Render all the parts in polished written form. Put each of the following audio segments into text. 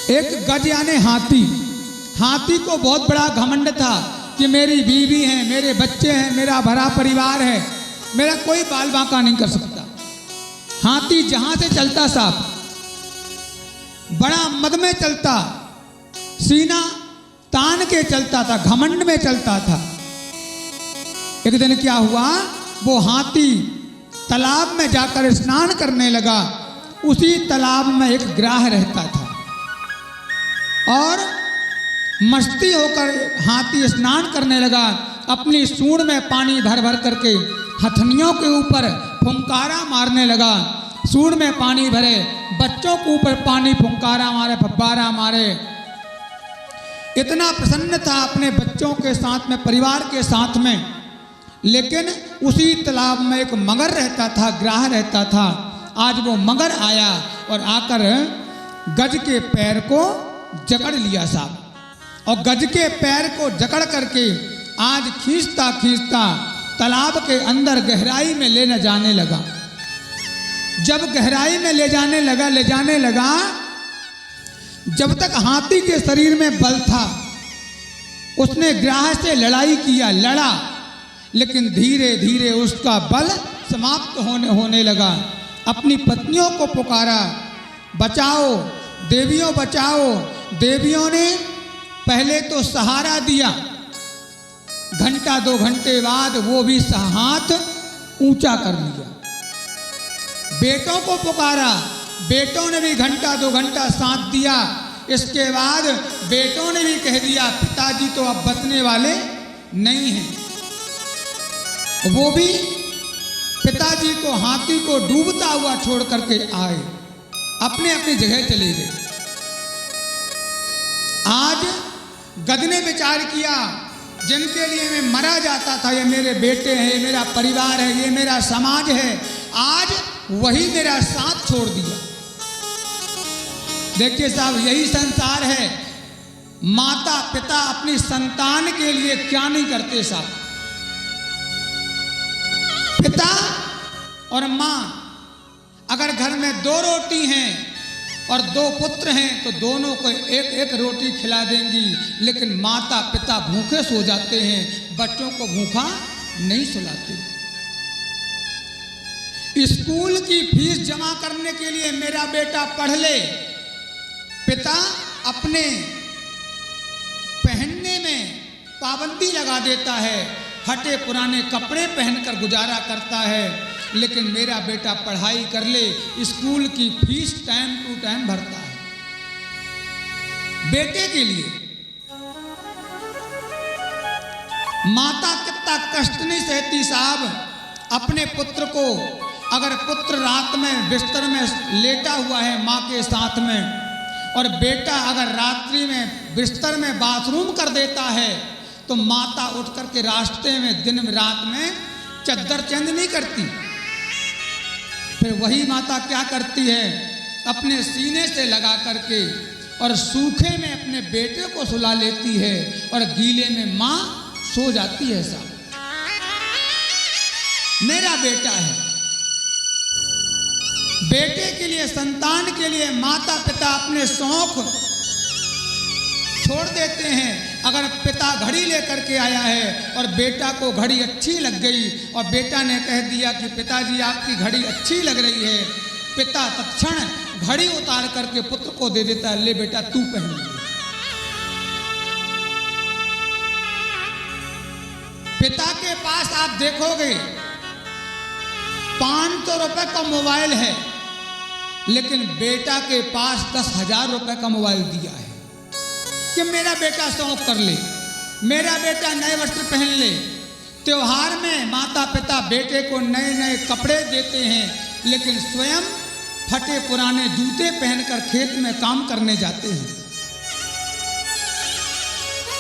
एक गज यानी हाथी। हाथी को बहुत बड़ा घमंड था कि मेरी बीवी है, मेरे बच्चे हैं, मेरा भरा परिवार है, मेरा कोई बाल बांका नहीं कर सकता। हाथी जहां से चलता साहब बड़ा मद में चलता, सीना तान के चलता था, घमंड में चलता था। एक दिन क्या हुआ, वो हाथी तालाब में जाकर स्नान करने लगा। उसी तालाब में एक ग्राह रहता था और मस्ती होकर हाथी स्नान करने लगा। अपनी सूंड में पानी भर भर करके हथनियों के ऊपर फुंकारा मारने लगा। सूंड में पानी भरे, बच्चों के ऊपर पानी फुंकारा मारे, फब्बारा मारे। इतना प्रसन्न था अपने बच्चों के साथ में, परिवार के साथ में। लेकिन उसी तालाब में एक मगर रहता था, ग्राह रहता था। आज वो मगर आया और आकर गज के पैर को जकड़ लिया साहब, और गज के पैर को जकड़ करके आज खींचता खींचता तालाब के अंदर गहराई में ले जाने लगा। जब गहराई में ले जाने लगा, जब तक हाथी के शरीर में बल था उसने ग्राह से लड़ाई किया, लड़ा, लेकिन धीरे धीरे उसका बल समाप्त होने लगा। अपनी पत्नियों को पुकारा, बचाओ देवियों बचाओ। देवियों ने पहले तो सहारा दिया, घंटा 2 घंटे बाद वो भी हाथ ऊंचा कर लिया। बेटों को पुकारा, बेटों ने भी घंटा 2 घंटा साथ दिया। इसके बाद बेटों ने भी कह दिया पिताजी तो अब बचने वाले नहीं हैं। वो भी पिताजी को, हाथी को डूबता हुआ छोड़ करके आए, अपने अपनी जगह चले गए। आज गध ने विचार किया, जिनके लिए मैं मरा जाता था, ये मेरे बेटे हैं, ये मेरा परिवार है, ये मेरा समाज है, आज वही मेरा साथ छोड़ दिया। देखिए साहब, यही संसार है। माता पिता अपनी संतान के लिए क्या नहीं करते साहब। पिता और माँ, अगर घर में 2 रोटी हैं और 2 पुत्र हैं तो दोनों को एक एक रोटी खिला देंगी, लेकिन माता पिता भूखे सो जाते हैं, बच्चों को भूखा नहीं सुलाते। स्कूल की फीस जमा करने के लिए मेरा बेटा पढ़ ले, पिता अपने पहनने में पाबंदी लगा देता है, फटे पुराने कपड़े पहनकर गुजारा करता है, लेकिन मेरा बेटा पढ़ाई कर ले, स्कूल की फीस टाइम टू टाइम भरता है। बेटे के लिए माता कितना कष्ट नहीं सहती साहब अपने पुत्र को। अगर पुत्र रात में बिस्तर में लेटा हुआ है माँ के साथ में, और बेटा अगर रात्रि में बिस्तर में बाथरूम कर देता है, तो माता उठ करके रास्ते में दिन में रात में चद्दर चेंज नहीं करती। फिर वही माता क्या करती है, अपने सीने से लगा करके और सूखे में अपने बेटे को सुला लेती है और गीले में माँ सो जाती है। साहब मेरा बेटा है, बेटे के लिए, संतान के लिए माता पिता अपने शौक छोड़ देते हैं। अगर पिता घड़ी लेकर के आया है और बेटा को घड़ी अच्छी लग गई और बेटा ने कह दिया कि पिताजी आपकी घड़ी अच्छी लग रही है, पिता तत्क्षण घड़ी उतार करके पुत्र को दे देता है, ले बेटा तू पहन ले। पिता के पास आप देखोगे 500 रुपए का मोबाइल है, लेकिन बेटा के पास 10,000 रुपए का मोबाइल दिया है कि मेरा बेटा शौक कर ले, मेरा बेटा नए वस्त्र पहन ले। त्योहार में माता पिता बेटे को नए नए कपड़े देते हैं, लेकिन स्वयं फटे पुराने जूते पहनकर खेत में काम करने जाते हैं।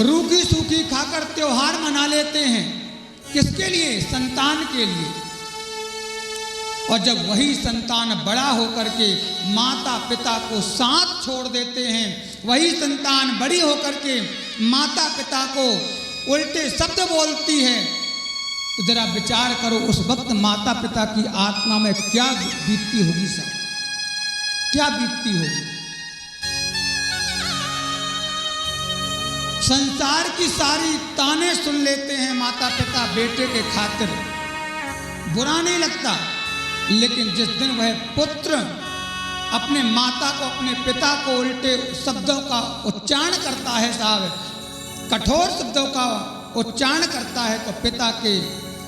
रूखी सूखी खाकर त्योहार मना लेते हैं, किसके लिए? संतान के लिए। और जब वही संतान बड़ा होकर के माता पिता को साथ छोड़ देते हैं, वही संतान बड़ी होकर के माता पिता को उल्टे शब्द बोलती है, तो जरा विचार करो उस वक्त माता पिता की आत्मा में क्या बीतती होगी साहब, क्या बीतती होगी। संसार की सारी ताने सुन लेते हैं माता पिता बेटे के खातिर, बुरा नहीं लगता। लेकिन जिस दिन वह पुत्र अपने माता को, अपने पिता को उल्टे शब्दों का उच्चारण करता है साहब, कठोर शब्दों का उच्चारण करता है, तो पिता के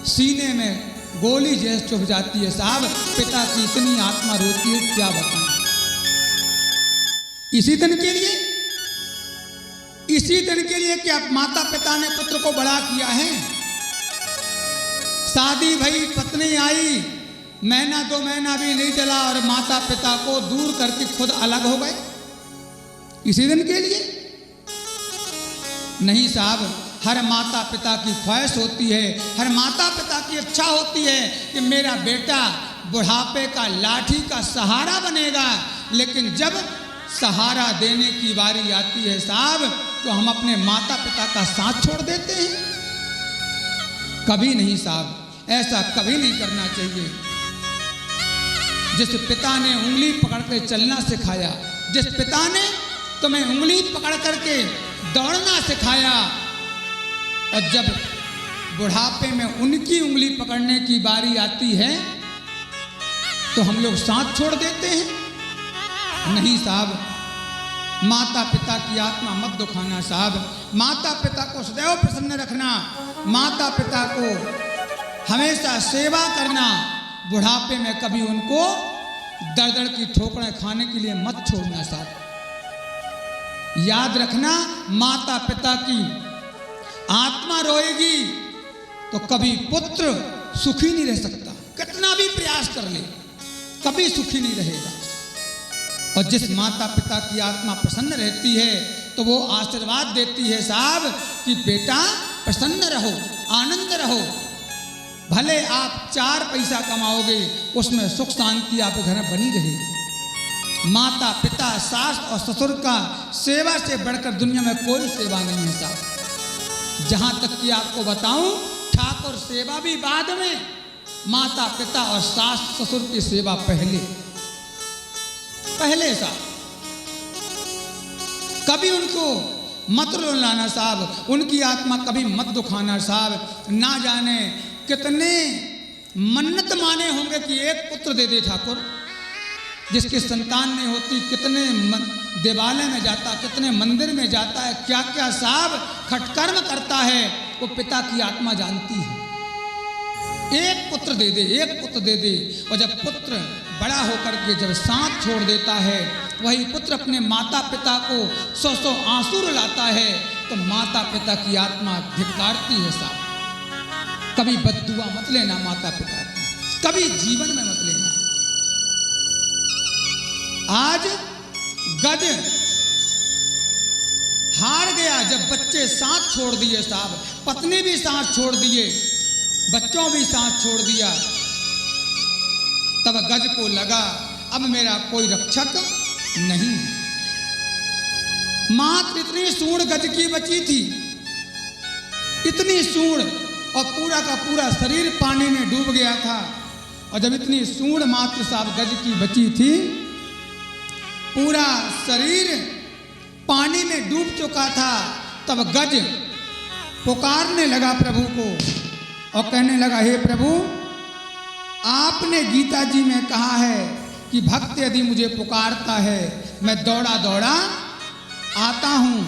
सीने में गोली जैसे चुभ जाती है साहब। पिता की इतनी आत्मा रोती है, क्या बताऊं। इसी दिन के लिए कि अब माता पिता ने पुत्र को बड़ा किया है। शादी भई, पत्नी आई, महीना 2 महीना भी नहीं चला और माता पिता को दूर करके खुद अलग हो गए। इसी दिन के लिए नहीं साहब, हर माता पिता की ख्वाहिश होती है, हर माता पिता की इच्छा होती है कि मेरा बेटा बुढ़ापे का लाठी का सहारा बनेगा। लेकिन जब सहारा देने की बारी आती है साहब, तो हम अपने माता पिता का साथ छोड़ देते हैं। कभी नहीं साहब, ऐसा कभी नहीं करना चाहिए। जिस पिता ने उंगली पकड़ के चलना सिखाया, जिस पिता ने तुम्हें उंगली पकड़ करके दौड़ना सिखाया, और जब बुढ़ापे में उनकी उंगली पकड़ने की बारी आती है तो हम लोग साथ छोड़ देते हैं। नहीं साहब, माता पिता की आत्मा मत दुखाना साहब। माता पिता को सदैव प्रसन्न रखना, माता पिता को हमेशा सेवा करना। बुढ़ापे में कभी उनको दर की ठोकरें खाने के लिए मत छोड़ना साहब। याद रखना, माता पिता की आत्मा रोएगी तो कभी पुत्र सुखी नहीं रह सकता, कितना भी प्रयास कर ले कभी सुखी नहीं रहेगा। और जिस माता पिता की आत्मा प्रसन्न रहती है तो वो आशीर्वाद देती है साहब कि बेटा प्रसन्न रहो, आनंद रहो। भले आप 4 पैसा कमाओगे, उसमें सुख शांति आपके घर में बनी रहेगी। माता पिता सास और ससुर का सेवा से बढ़कर दुनिया में कोई सेवा नहीं है साहब। जहाँ तक कि आपको बताऊं, ठाकुर सेवा भी बाद में, माता पिता और सास ससुर की सेवा पहले साहब। कभी उनको मत रुलाना साहब, उनकी आत्मा कभी मत दुखाना साहब। ना जाने कितने मन्नत माने होंगे कि एक पुत्र दे दे ठाकुर, जिसकी संतान नहीं होती, कितने देवालय में जाता, कितने मंदिर में जाता है, क्या क्या साहब खटकर्म करता है, वो पिता की आत्मा जानती है। एक पुत्र दे दे, एक पुत्र दे दे। और जब पुत्र बड़ा होकर के जब साथ छोड़ देता है, वही पुत्र अपने माता पिता को 100 आंसू रुलाता है, तो माता पिता की आत्मा धिक्कारती है साहब। कभी बद्दुआ मत लेना माता पिता की, कभी जीवन में मत लेना। आज गज हार गया जब बच्चे साथ छोड़ दिए साहब, पत्नी भी साथ छोड़ दिए, बच्चों भी साथ छोड़ दिया। तब गज को लगा अब मेरा कोई रक्षक नहीं। मात्र इतनी सूंड गज की बची थी, इतनी सूंड, और पूरा का पूरा शरीर पानी में डूब गया था। और जब इतनी सूंड मात्र साहब गज की बची थी, पूरा शरीर पानी में डूब चुका था, तब गज पुकारने लगा प्रभु को और कहने लगा, हे प्रभु, आपने गीता जी में कहा है कि भक्त यदि मुझे पुकारता है मैं दौड़ा दौड़ा आता हूं।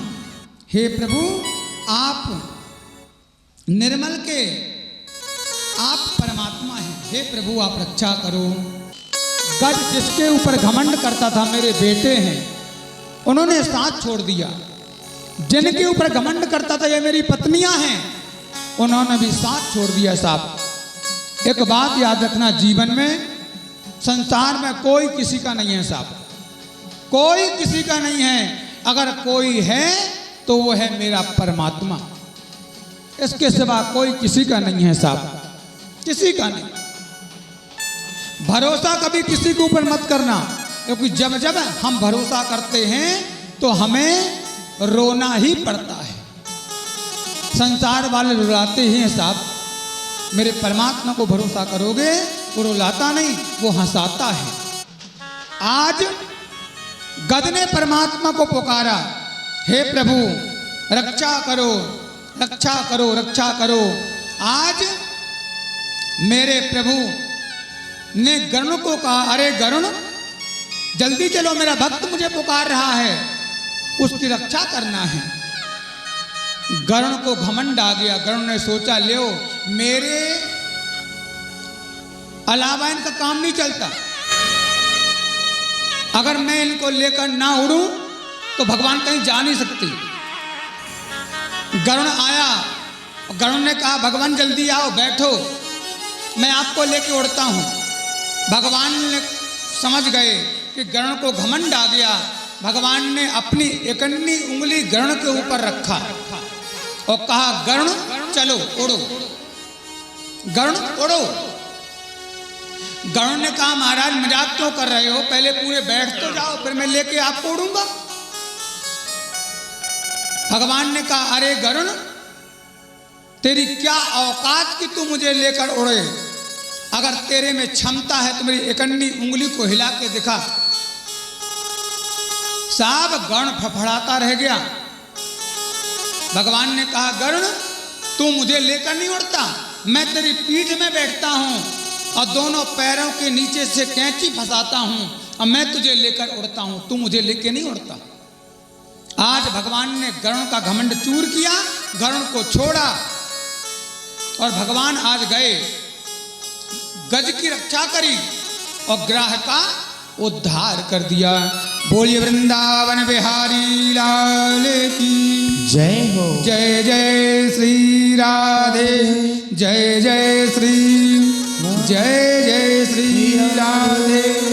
हे प्रभु, आप निर्मल के आप परमात्मा हैं, हे प्रभु आप रक्षा करो। गज जिसके ऊपर घमंड करता था मेरे बेटे हैं, उन्होंने साथ छोड़ दिया। जिनके ऊपर घमंड करता था ये मेरी पत्नियां हैं, उन्होंने भी साथ छोड़ दिया साहब। एक बात याद रखना, जीवन में संसार में कोई किसी का नहीं है साहब, कोई किसी का नहीं है। अगर कोई है तो वो है मेरा परमात्मा, इसके सिवा कोई किसी का नहीं है साहब, किसी का नहीं। भरोसा कभी किसी के ऊपर मत करना, क्योंकि जब जब हम भरोसा करते हैं तो हमें रोना ही पड़ता है। संसार वाले रुलाते ही हैं साहब, मेरे परमात्मा को भरोसा करोगे वो रुलाता नहीं, वो हंसाता है। आज गद ने परमात्मा को पुकारा, हे प्रभु रक्षा करो, रक्षा करो, रक्षा करो। आज मेरे प्रभु ने गरुण को कहा, अरे गरुण जल्दी चलो, मेरा भक्त मुझे पुकार रहा है, उसकी रक्षा करना है। गरुण को घमंड आ गया। गरुण ने सोचा, ले मेरे अलावा इनका काम नहीं चलता, अगर मैं इनको लेकर ना उड़ूं तो भगवान कहीं जा नहीं सकती। गरुण आया, गरुण ने कहा, भगवान जल्दी आओ, बैठो, मैं आपको लेके उड़ता हूं। भगवान ने समझ गए कि गरुण को घमंड आ गया। भगवान ने अपनी इकन्नी उंगली गरुण के ऊपर रखा और कहा, गरुण चलो उड़ो, गरुण उड़ो। गरुण ने कहा, महाराज मजाक क्यों कर रहे हो, पहले पूरे बैठ तो जाओ, फिर मैं लेके आपको उड़ूंगा। भगवान ने कहा, अरे गरुण तेरी क्या औकात कि तू मुझे लेकर उड़े, अगर तेरे में क्षमता है तो मेरी इकन्नी उंगली को हिला के दिखा। साहब गरुण फफड़ाता रह गया। भगवान ने कहा, गरुण तू मुझे लेकर नहीं उड़ता, मैं तेरी पीठ में बैठता हूं और दोनों पैरों के नीचे से कैंची फंसाता हूं और मैं तुझे लेकर उड़ता हूं, तू मुझे लेकर नहीं उड़ता। आज भगवान ने गरुण का घमंड चूर किया, गरुण को छोड़ा और भगवान आज गए, गज की रक्षा करी और ग्राह का उद्धार कर दिया। बोलिए वृंदावन बिहारी लाल की जय हो। जय जय श्री राधे, जय जय श्री, जय जय श्री राधे।